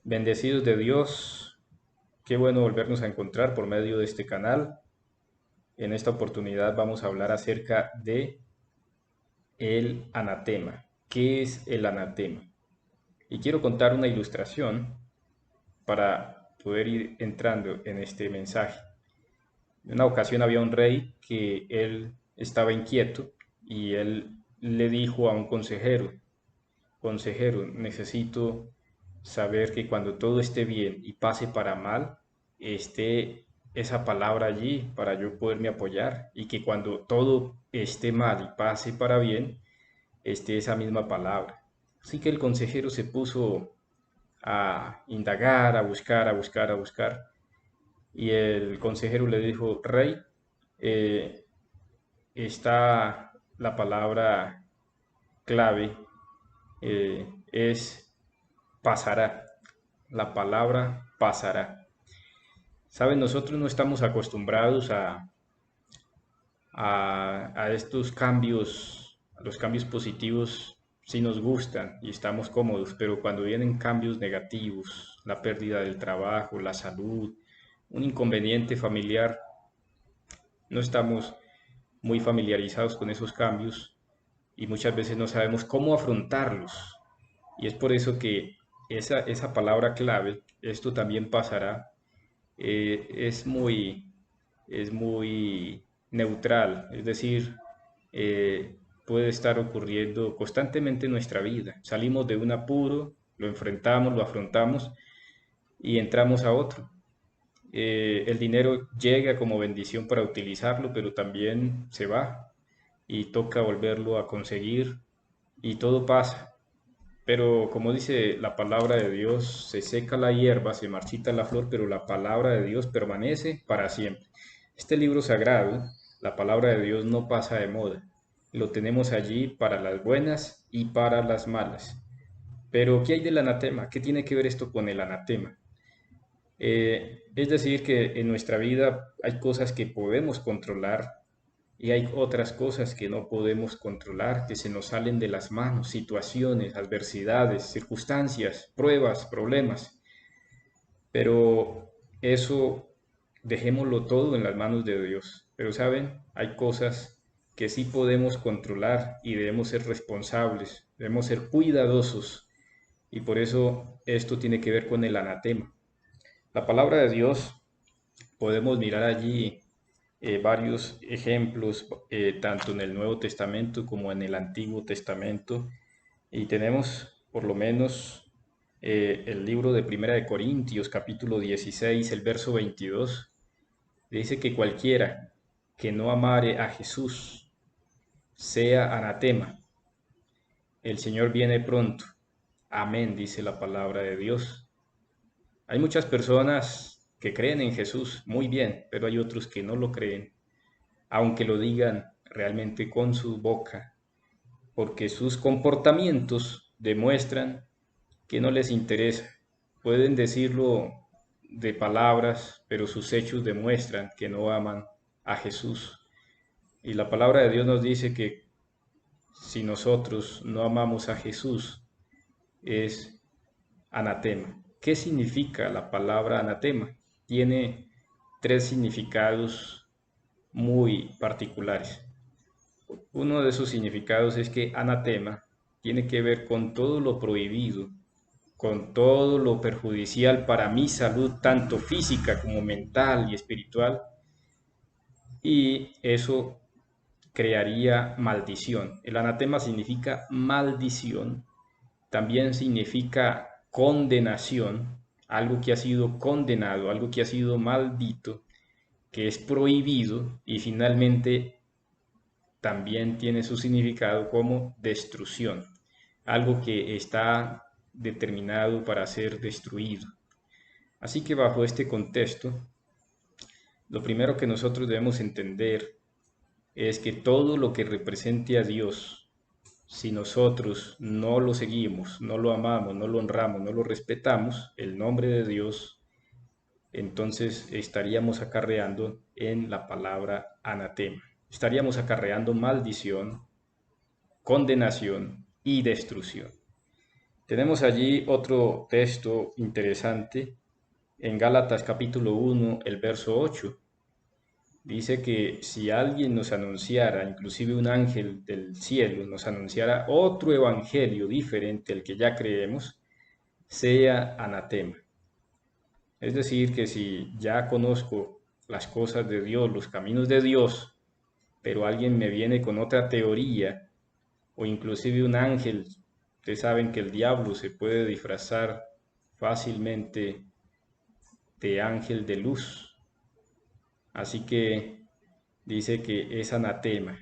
Bendecidos de Dios, qué bueno volvernos a encontrar por medio de este canal. En esta oportunidad vamos a hablar acerca de el anatema. ¿Qué es el anatema? Y quiero contar una ilustración para poder ir entrando en este mensaje. En una ocasión había un rey que él estaba inquieto y él le dijo a un consejero: consejero, necesito saber que cuando todo esté bien y pase para mal, esté esa palabra allí para yo poderme apoyar, y que cuando todo esté mal y pase para bien, esté esa misma palabra. Así que el consejero se puso a indagar, a buscar, a buscar, a buscar, y el consejero le dijo: rey, eh, está la palabra clave, es pasará. La palabra pasará. Saben, nosotros no estamos acostumbrados a estos cambios, a los cambios positivos. Sí nos gustan y estamos cómodos, pero cuando vienen cambios negativos, la pérdida del trabajo, la salud, un inconveniente familiar, no estamos muy familiarizados con esos cambios y muchas veces no sabemos cómo afrontarlos. Y es por eso que esa palabra clave, esto también pasará, es muy neutral, es decir, puede estar ocurriendo constantemente en nuestra vida. Salimos de un apuro, lo enfrentamos, lo afrontamos y entramos a otro. El dinero llega como bendición para utilizarlo, pero también se va y toca volverlo a conseguir y todo pasa. Pero como dice la palabra de Dios, se seca la hierba, se marchita la flor, pero la palabra de Dios permanece para siempre. Este libro sagrado, la palabra de Dios, no pasa de moda. Lo tenemos allí para las buenas y para las malas. Pero ¿qué hay del anatema? ¿Qué tiene que ver esto con el anatema? Es decir, que en nuestra vida hay cosas que podemos controlar y hay otras cosas que no podemos controlar, que se nos salen de las manos: situaciones, adversidades, circunstancias, pruebas, problemas. Pero eso dejémoslo todo en las manos de Dios. Pero saben, hay cosas que sí podemos controlar y debemos ser responsables, debemos ser cuidadosos. Y por eso esto tiene que ver con el anatema. La palabra de Dios, podemos mirar allí varios ejemplos, tanto en el Nuevo Testamento como en el Antiguo Testamento, y tenemos por lo menos el libro de Primera de Corintios, capítulo 16, el verso 22, dice que cualquiera que no amare a Jesús sea anatema. El Señor viene pronto. Amén, dice la palabra de Dios. Hay muchas personas que creen en Jesús, muy bien, pero hay otros que no lo creen, aunque lo digan realmente con su boca, porque sus comportamientos demuestran que no les interesa. Pueden decirlo de palabras, pero sus hechos demuestran que no aman a Jesús. Y la palabra de Dios nos dice que si nosotros no amamos a Jesús, es anatema. ¿Qué significa la palabra anatema? Tiene tres significados muy particulares. Uno de sus significados es que anatema tiene que ver con todo lo prohibido, con todo lo perjudicial para mi salud, tanto física como mental y espiritual, y eso crearía maldición. El anatema significa maldición, también significa condenación, algo que ha sido condenado, algo que ha sido maldito, que es prohibido, y finalmente también tiene su significado como destrucción, algo que está determinado para ser destruido. Así que bajo este contexto, lo primero que nosotros debemos entender es que todo lo que represente a Dios, si nosotros no lo seguimos, no lo amamos, no lo honramos, no lo respetamos, el nombre de Dios, entonces estaríamos acarreando en la palabra anatema. Estaríamos acarreando maldición, condenación y destrucción. Tenemos allí otro texto interesante en Gálatas capítulo 1, el verso 8. Dice que si alguien nos anunciara, inclusive un ángel del cielo, nos anunciara otro evangelio diferente al que ya creemos, sea anatema. Es decir, que si ya conozco las cosas de Dios, los caminos de Dios, pero alguien me viene con otra teoría, o inclusive un ángel, ustedes saben que el diablo se puede disfrazar fácilmente de ángel de luz, así que dice que es anatema.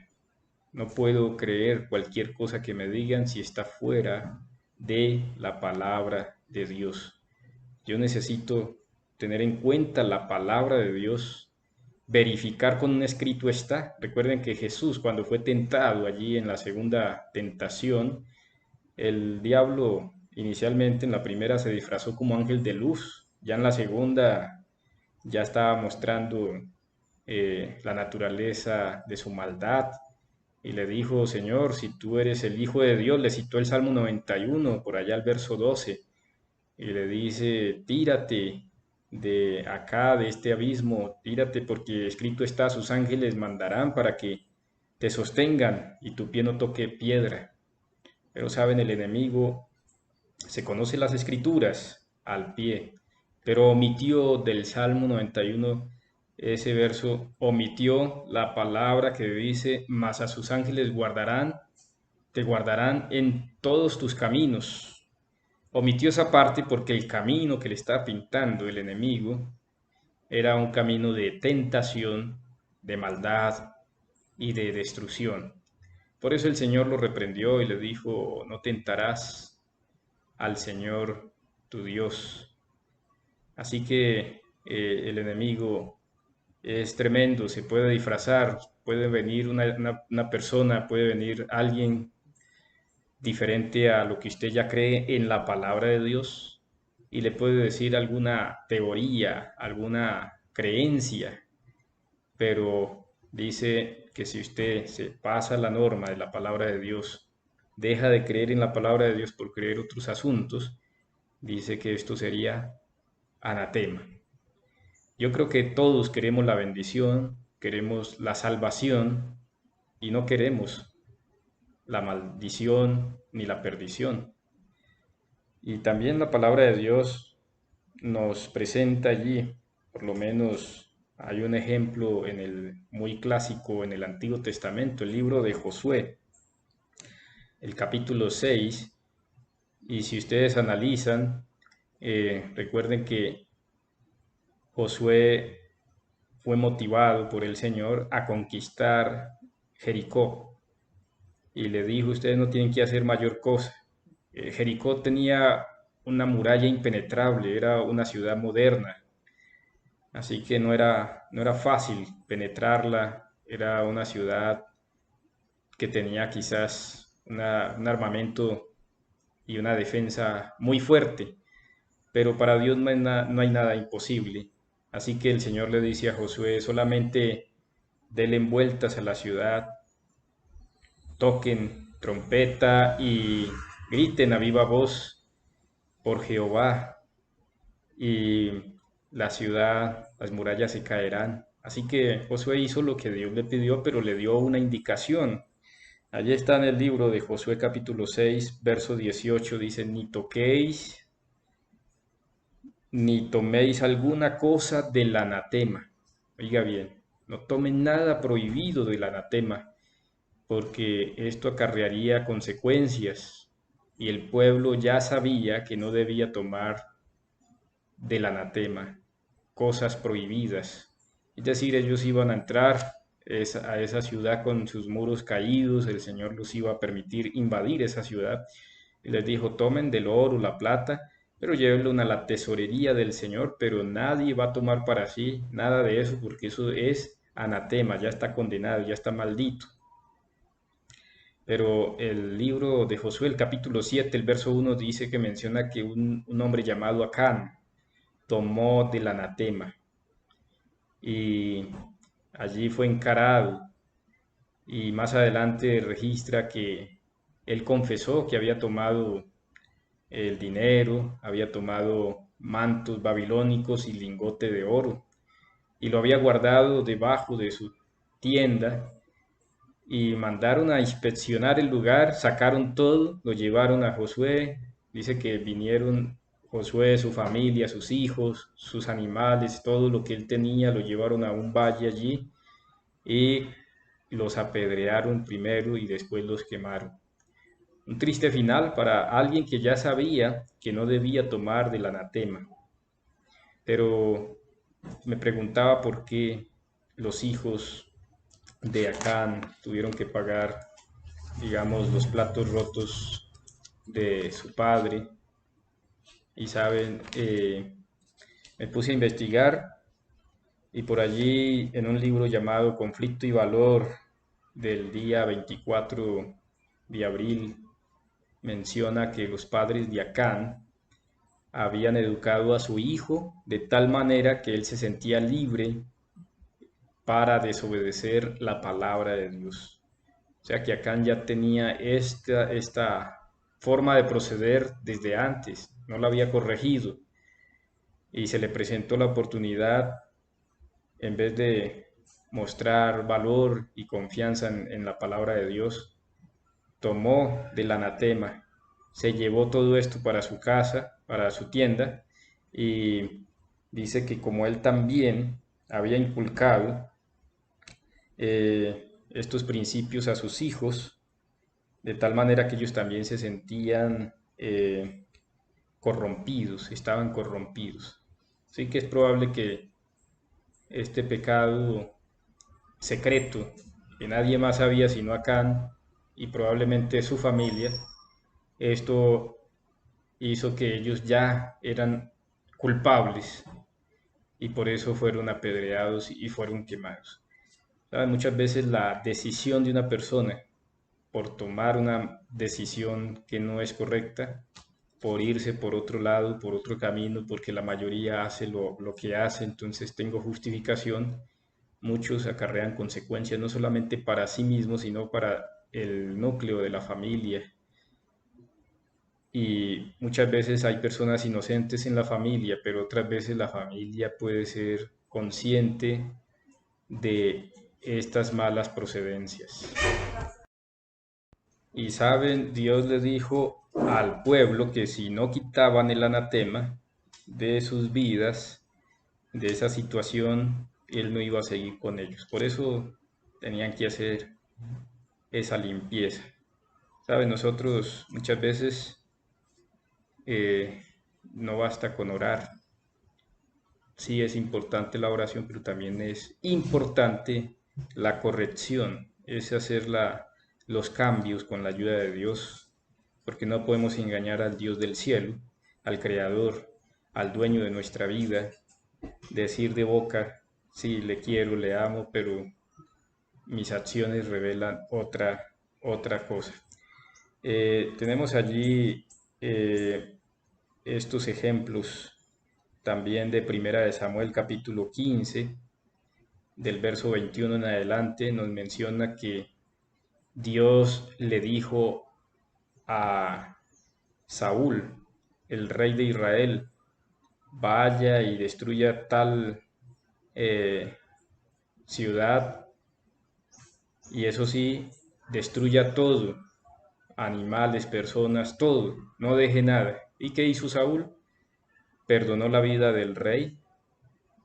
No puedo creer cualquier cosa que me digan si está fuera de la palabra de Dios. Yo necesito tener en cuenta la palabra de Dios, verificar con un escrito está. Recuerden que Jesús, cuando fue tentado allí en la segunda tentación, el diablo inicialmente en la primera se disfrazó como ángel de luz, ya en la segunda ya estaba mostrando la naturaleza de su maldad y le dijo, Señor, si tú eres el Hijo de Dios, le citó el Salmo 91, por allá el verso 12, y le dice, tírate de acá, de este abismo, tírate porque escrito está, sus ángeles mandarán para que te sostengan y tu pie no toque piedra. Pero saben, el enemigo se conoce las escrituras al pie, pero omitió del Salmo 91 ese verso, omitió la palabra que dice, mas a sus ángeles guardarán, te guardarán en todos tus caminos. Omitió esa parte porque el camino que le estaba pintando el enemigo era un camino de tentación, de maldad y de destrucción. Por eso el Señor lo reprendió y le dijo, no tentarás al Señor tu Dios. Así que el enemigo es tremendo, se puede disfrazar, puede venir una persona, puede venir alguien diferente a lo que usted ya cree en la palabra de Dios y le puede decir alguna teoría, alguna creencia, pero dice que si usted se pasa la norma de la palabra de Dios, deja de creer en la palabra de Dios por creer otros asuntos, dice que esto sería anatema. Yo creo que todos queremos la bendición, queremos la salvación y no queremos la maldición ni la perdición. Y también la palabra de Dios nos presenta allí, por lo menos hay un ejemplo en el muy clásico en el Antiguo Testamento, el libro de Josué, el capítulo 6, y si ustedes analizan, recuerden que Josué fue motivado por el Señor a conquistar Jericó y le dijo, ustedes no tienen que hacer mayor cosa. Jericó tenía una muralla impenetrable, era una ciudad moderna, así que no era fácil penetrarla, era una ciudad que tenía quizás un armamento y una defensa muy fuerte, pero para Dios no hay nada imposible. Así que el Señor le dice a Josué, solamente denle vueltas a la ciudad, toquen trompeta y griten a viva voz por Jehová, y la ciudad, las murallas se caerán. Así que Josué hizo lo que Dios le pidió, pero le dio una indicación. Allí está en el libro de Josué capítulo 6, verso 18, dice, ni toquéis ni toméis alguna cosa del anatema. Oiga bien, no tomen nada prohibido del anatema, porque esto acarrearía consecuencias, y el pueblo ya sabía que no debía tomar del anatema cosas prohibidas. Es decir, ellos iban a entrar a esa ciudad con sus muros caídos, el Señor los iba a permitir invadir esa ciudad. Y les dijo, tomen del oro, la plata, pero llévenlo a la tesorería del Señor, pero nadie va a tomar para sí nada de eso, porque eso es anatema, ya está condenado, ya está maldito. Pero el libro de Josué, el capítulo 7, el verso 1, dice que menciona que un hombre llamado Acán tomó del anatema y allí fue encarado, y más adelante registra que él confesó que había tomado el dinero, había tomado mantos babilónicos y lingote de oro, y lo había guardado debajo de su tienda, y mandaron a inspeccionar el lugar, sacaron todo, lo llevaron a Josué. Dice que vinieron Josué, su familia, sus hijos, sus animales, todo lo que él tenía, lo llevaron a un valle allí y los apedrearon primero y después los quemaron. Un triste final para alguien que ya sabía que no debía tomar del anatema. Pero me preguntaba por qué los hijos de Acán tuvieron que pagar, digamos, los platos rotos de su padre. Y saben, me puse a investigar y por allí en un libro llamado Conflicto y Valor del día 24 de abril menciona que los padres de Acán habían educado a su hijo de tal manera que él se sentía libre para desobedecer la palabra de Dios. O sea que Acán ya tenía esta forma de proceder desde antes, no la había corregido y se le presentó la oportunidad, en vez de mostrar valor y confianza en la palabra de Dios, tomó del anatema, se llevó todo esto para su casa, para su tienda, y dice que como él también había inculcado estos principios a sus hijos, de tal manera que ellos también se sentían corrompidos, estaban corrompidos. Así que es probable que este pecado secreto, que nadie más sabía sino Acán y probablemente su familia, esto hizo que ellos ya eran culpables y por eso fueron apedreados y fueron quemados. ¿Saben? Muchas veces la decisión de una persona por tomar una decisión que no es correcta, por irse por otro lado, por otro camino, porque la mayoría hace lo que hace, entonces tengo justificación, muchos acarrean consecuencias no solamente para sí mismos, sino para el núcleo de la familia. Y muchas veces hay personas inocentes en la familia, pero otras veces la familia puede ser consciente de estas malas procedencias. Y saben, Dios le dijo al pueblo que si no quitaban el anatema de sus vidas, de esa situación, Él no iba a seguir con ellos. Por eso tenían que hacer esa limpieza. Saben, nosotros muchas veces eh, no basta con orar. Sí es importante la oración, pero también es importante la corrección, es hacer los cambios con la ayuda de Dios, porque no podemos engañar al Dios del cielo, al Creador, al dueño de nuestra vida, decir de boca, sí, le quiero, le amo, pero mis acciones revelan otra cosa. Tenemos allí estos ejemplos también de Primera de Samuel capítulo 15, del verso 21 en adelante, nos menciona que Dios le dijo a Saúl, el rey de Israel, vaya y destruya tal ciudad, y eso sí, destruya todo, animales, personas, todo, no deje nada. ¿Y qué hizo Saúl? Perdonó la vida del rey,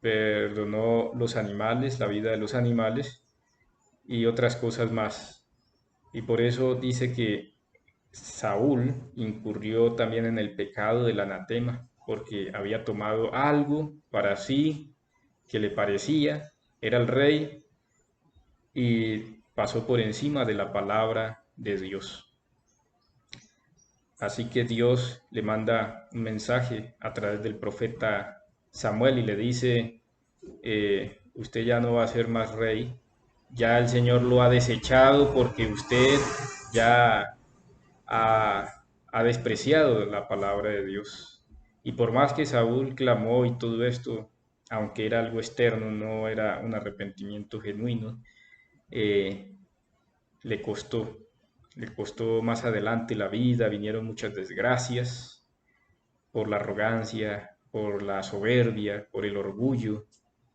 perdonó los animales, la vida de los animales y otras cosas más. Y por eso dice que Saúl incurrió también en el pecado del anatema, porque había tomado algo para sí que le parecía, era el rey y pasó por encima de la palabra de Dios. Así que Dios le manda un mensaje a través del profeta Samuel y le dice, usted ya no va a ser más rey, ya el Señor lo ha desechado porque usted ya ha despreciado la palabra de Dios. Y por más que Saúl clamó y todo esto, aunque era algo externo, no era un arrepentimiento genuino, eh, le costó, le costó más adelante la vida, vinieron muchas desgracias, por la arrogancia, por la soberbia, por el orgullo.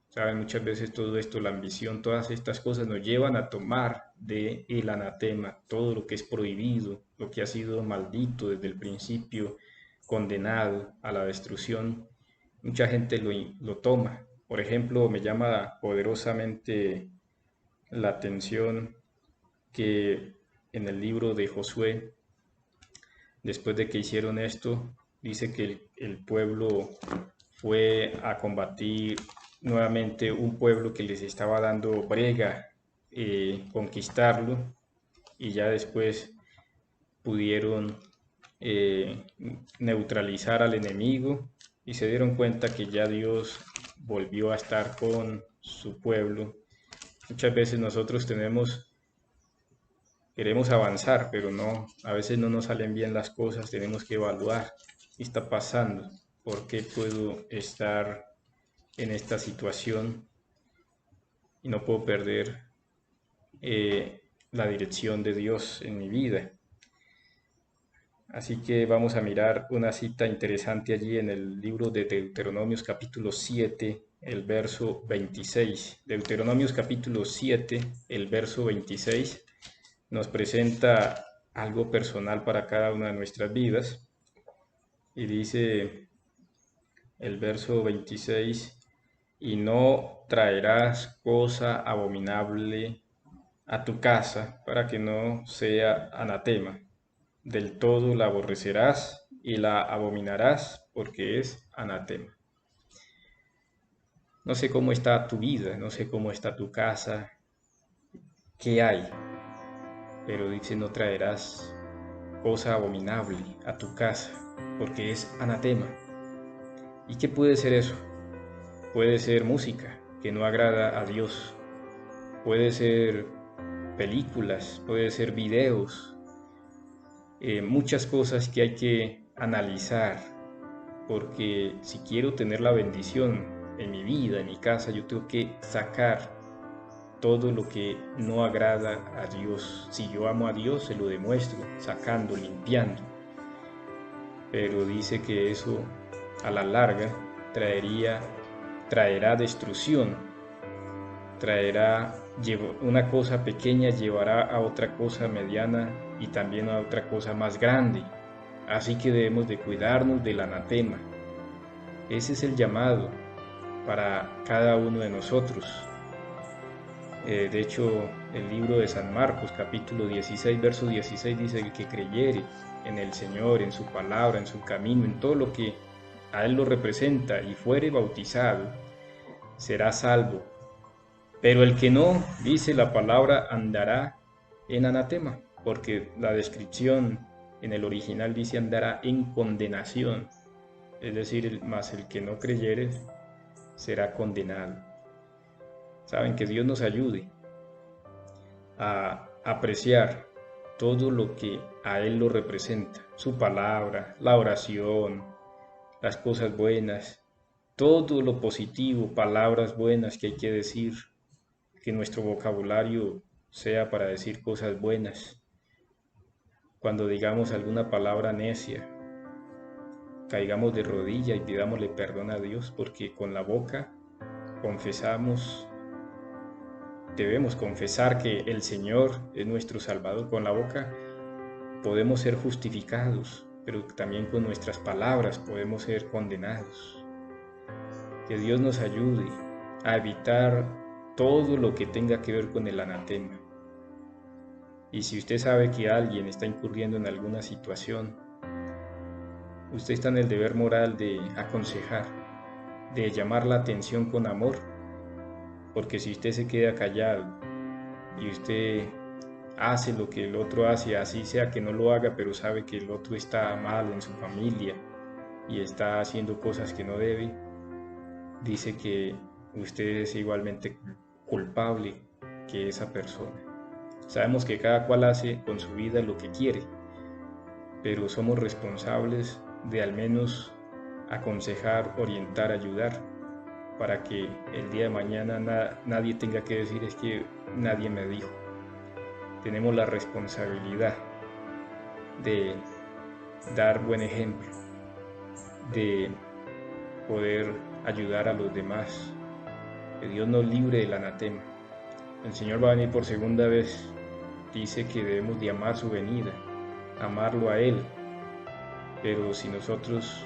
Saben, muchas veces todo esto, la ambición, todas estas cosas nos llevan a tomar de el anatema, todo lo que es prohibido, lo que ha sido maldito desde el principio, condenado a la destrucción. Mucha gente lo toma. Por ejemplo, me llama poderosamente la atención que en el libro de Josué, después de que hicieron esto, dice que el pueblo fue a combatir nuevamente un pueblo que les estaba dando brega, conquistarlo, y ya después pudieron neutralizar al enemigo y se dieron cuenta que ya Dios volvió a estar con su pueblo. Muchas veces nosotros queremos avanzar, pero no, a veces no nos salen bien las cosas, tenemos que evaluar qué está pasando, por qué puedo estar en esta situación y no puedo perder la dirección de Dios en mi vida. Así que vamos a mirar una cita interesante allí en el libro de Deuteronomios capítulo 7, el verso 26. Deuteronomios capítulo 7, el verso 26 nos presenta algo personal para cada una de nuestras vidas y dice el verso 26, y no traerás cosa abominable a tu casa para que no sea anatema. Del todo la aborrecerás y la abominarás porque es anatema. No sé cómo está tu vida, no sé cómo está tu casa, qué hay, pero dice no traerás cosa abominable a tu casa porque es anatema. ¿Y qué puede ser eso? Puede ser música que no agrada a Dios, puede ser películas, puede ser videos, muchas cosas que hay que analizar, porque si quiero tener la bendición en mi vida, en mi casa, yo tengo que sacar todo lo que no agrada a Dios. Si yo amo a Dios, se lo demuestro, sacando, limpiando. Pero dice que eso a la larga traerá destrucción, una cosa pequeña llevará a otra cosa mediana y también a otra cosa más grande. Así que debemos de cuidarnos del anatema. Ese es el llamado para cada uno de nosotros. De hecho, el libro de San Marcos, capítulo 16, verso 16, dice que el que creyere en el Señor, en su palabra, en su camino, en todo lo que a Él lo representa y fuere bautizado, será salvo. Pero el que no, dice la palabra, andará en anatema, porque la descripción en el original dice andará en condenación, es decir, más el que no creyere será condenado. Saben, que Dios nos ayude a apreciar todo lo que a Él lo representa, su palabra, la oración, las cosas buenas, todo lo positivo, palabras buenas que hay que decir, que nuestro vocabulario sea para decir cosas buenas. Cuando digamos alguna palabra necia, caigamos de rodilla y pidámosle perdón a Dios, porque con la boca confesamos, debemos confesar que el Señor es nuestro Salvador. Con la boca podemos ser justificados, pero también con nuestras palabras podemos ser condenados. Que Dios nos ayude a evitar todo lo que tenga que ver con el anatema. Y si usted sabe que alguien está incurriendo en alguna situación, usted está en el deber moral de aconsejar, de llamar la atención con amor, porque si usted se queda callado y usted hace lo que el otro hace, así sea que no lo haga, pero sabe que el otro está mal en su familia y está haciendo cosas que no debe, dice que usted es igualmente culpable que esa persona. Sabemos que cada cual hace con su vida lo que quiere, pero somos responsables de al menos aconsejar, orientar, ayudar, para que el día de mañana nadie tenga que decir es que nadie me dijo. Tenemos la responsabilidad de dar buen ejemplo, de poder ayudar a los demás. Que Dios nos libre del anatema. El Señor va a venir por segunda vez. Dice que debemos de amar su venida, amarlo a Él. Pero si nosotros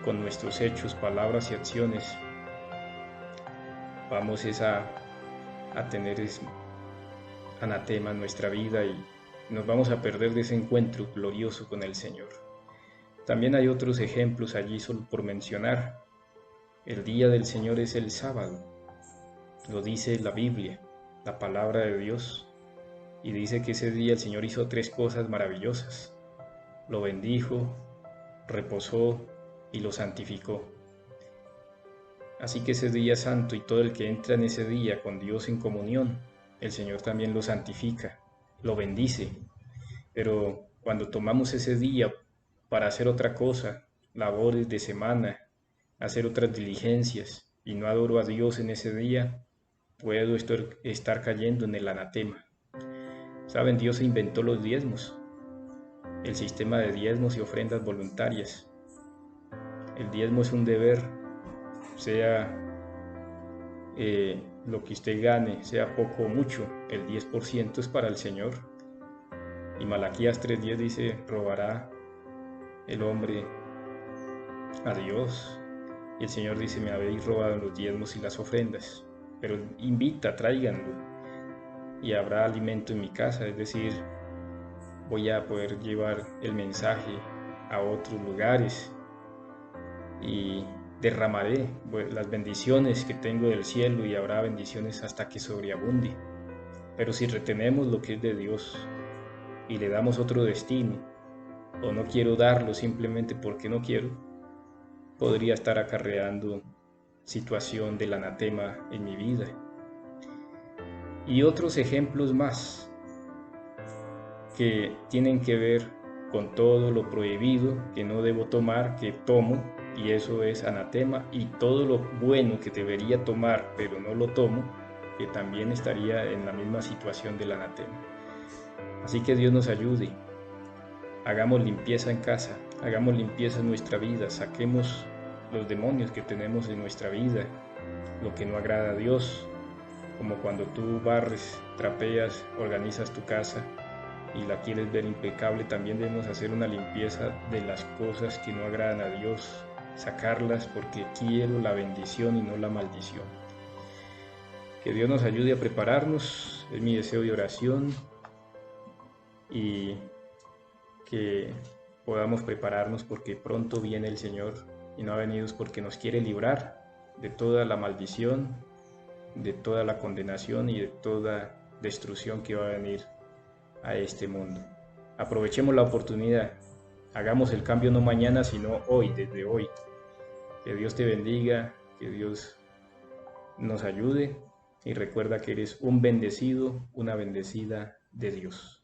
con nuestros hechos, palabras y acciones vamos a tener anatema en nuestra vida y nos vamos a perder de ese encuentro glorioso con el Señor. También hay otros ejemplos allí solo por mencionar. El día del Señor es el sábado, lo dice la Biblia, la palabra de Dios, y dice que ese día el Señor hizo 3 cosas maravillosas. Lo bendijo, reposó y lo santificó. Así que ese día santo y todo el que entra en ese día con Dios en comunión, el Señor también lo santifica, lo bendice. Pero cuando tomamos ese día para hacer otra cosa, labores de semana, hacer otras diligencias, y no adoro a Dios en ese día, puedo estar cayendo en el anatema. Saben, Dios inventó los diezmos, el sistema de diezmos y ofrendas voluntarias. El diezmo es un deber, sea lo que usted gane, sea poco o mucho, el 10% es para el Señor. Y Malaquías 3:10 dice, robará el hombre a Dios. Y el Señor dice, me habéis robado los diezmos y las ofrendas, pero invita, tráiganlo, y habrá alimento en mi casa, es decir, voy a poder llevar el mensaje a otros lugares y derramaré las bendiciones que tengo del cielo y habrá bendiciones hasta que sobreabunde. Pero si retenemos lo que es de Dios y le damos otro destino, o no quiero darlo simplemente porque no quiero, podría estar acarreando situación del anatema en mi vida. Y otros ejemplos más que tienen que ver con todo lo prohibido que no debo tomar, que tomo, y eso es anatema, y todo lo bueno que debería tomar pero no lo tomo, que también estaría en la misma situación del anatema. Así que Dios nos ayude. Hagamos limpieza en casa, hagamos limpieza en nuestra vida, saquemos los demonios que tenemos en nuestra vida, lo que no agrada a Dios, como cuando tú barres, trapeas, organizas tu casa y la quieres ver impecable, también debemos hacer una limpieza de las cosas que no agradan a Dios, sacarlas porque quiero la bendición y no la maldición. Que Dios nos ayude a prepararnos, es mi deseo de oración, y que podamos prepararnos porque pronto viene el Señor y no ha venido porque nos quiere librar de toda la maldición, de toda la condenación y de toda destrucción que va a venir a este mundo. Aprovechemos la oportunidad, hagamos el cambio no mañana sino hoy, desde hoy. Que Dios te bendiga, que Dios nos ayude y recuerda que eres un bendecido, una bendecida de Dios.